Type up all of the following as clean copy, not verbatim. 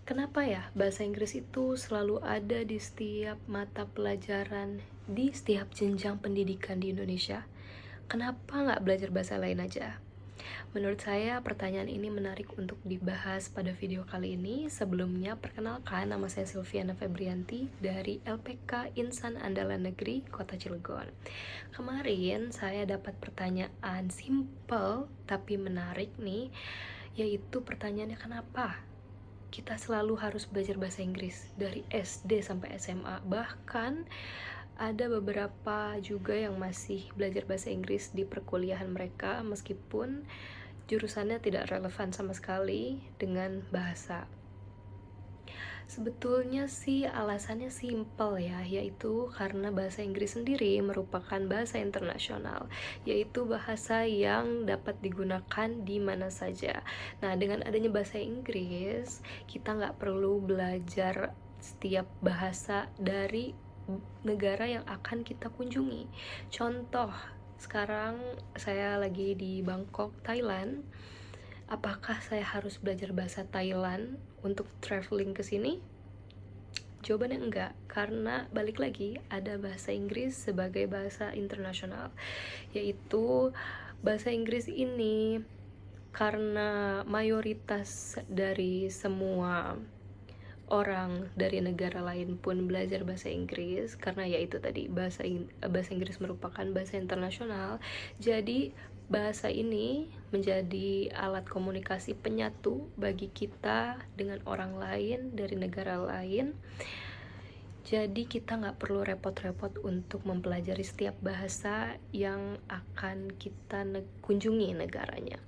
Kenapa ya bahasa Inggris itu selalu ada di setiap mata pelajaran, di setiap jenjang pendidikan di Indonesia? Kenapa nggak belajar bahasa lain aja? Menurut saya pertanyaan ini menarik untuk dibahas pada video kali ini. Sebelumnya perkenalkan, nama saya Silviana Febrianti dari LPK Insan Andalan Negeri Kota Cilegon. Kemarin saya dapat pertanyaan simple tapi menarik nih, yaitu pertanyaannya kenapa kita selalu harus belajar bahasa Inggris dari SD sampai SMA. Bahkan ada beberapa juga yang masih belajar bahasa Inggris di perkuliahan mereka meskipun jurusannya tidak relevan sama sekali dengan bahasa. Sebetulnya sih alasannya simpel ya, yaitu karena bahasa Inggris sendiri merupakan bahasa internasional, yaitu bahasa yang dapat digunakan di mana saja. Nah, dengan adanya bahasa Inggris, kita nggak perlu belajar setiap bahasa dari negara yang akan kita kunjungi. Contoh, sekarang saya lagi di Bangkok, Thailand. Apakah saya harus belajar bahasa Thailand untuk traveling ke sini? Jawabannya enggak, karena balik lagi ada bahasa Inggris sebagai bahasa internasional, yaitu bahasa Inggris ini karena mayoritas dari semua orang dari negara lain pun belajar bahasa Inggris, karena yaitu tadi bahasa Inggris merupakan bahasa internasional. Jadi bahasa ini menjadi alat komunikasi penyatu bagi kita dengan orang lain dari negara lain. Jadi kita nggak perlu repot-repot untuk mempelajari setiap bahasa yang akan kita kunjungi negaranya.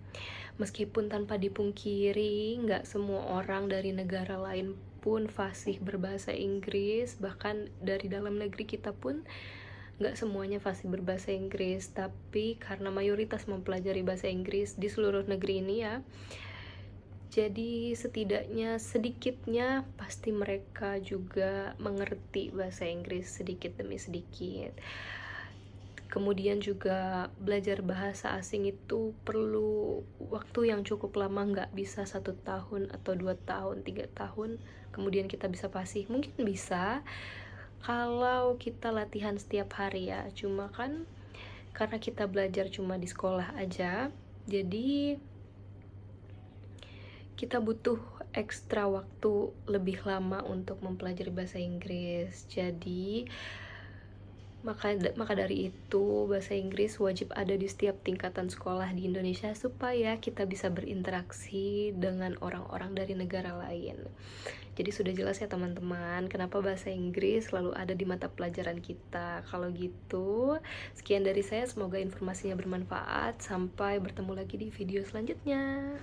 Meskipun tanpa dipungkiri, nggak semua orang dari negara lain pun fasih berbahasa Inggris. Bahkan dari dalam negeri kita pun nggak semuanya fasih berbahasa Inggris. Tapi karena mayoritas mempelajari bahasa Inggris di seluruh negeri ini ya, jadi setidaknya sedikitnya pasti mereka juga mengerti bahasa Inggris sedikit demi sedikit. Kemudian juga belajar bahasa asing itu perlu waktu yang cukup lama, nggak bisa 1 tahun atau 2 tahun, 3 tahun kemudian kita bisa fasih. Mungkin bisa kalau kita latihan setiap hari ya, cuma kan karena kita belajar cuma di sekolah aja, jadi kita butuh ekstra waktu lebih lama untuk mempelajari bahasa Inggris. Jadi maka dari itu bahasa Inggris wajib ada di setiap tingkatan sekolah di Indonesia supaya kita bisa berinteraksi dengan orang-orang dari negara lain. Jadi sudah jelas ya teman-teman, kenapa bahasa Inggris selalu ada di mata pelajaran kita. Kalau gitu, sekian dari saya, semoga informasinya bermanfaat. Sampai bertemu lagi di video selanjutnya.